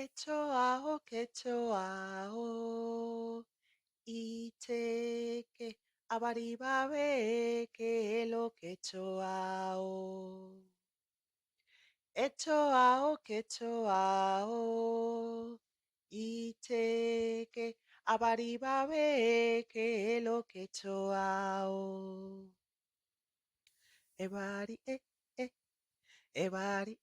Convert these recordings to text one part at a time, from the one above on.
Echoa kechoa iteke abaribabe ke lo kechoa kechoa iteke abaribabe ke lo kechoa ebari ebari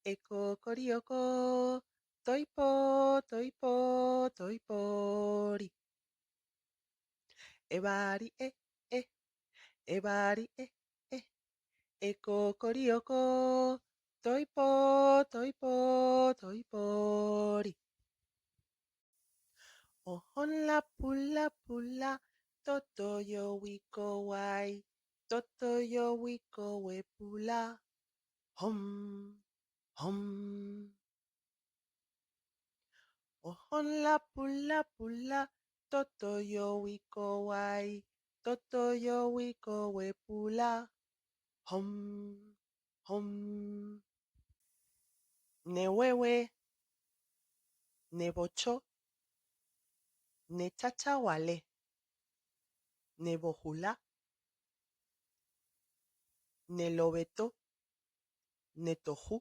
Ekokorioko, toipo, toipo, toipori. Ebari, ebari, ekokorioko, toipo, toipo, toipori. Ohon la pula, toto yo wiko wai, toto yo wiko we pula. Hom, hom. Ohon la pula, toto yo wiko wai, toto yo wiko we pula. Hom, hom. Ne wewe, ne bocho, ne chacha wale, ne bohula, ne lobeto, ne tohu.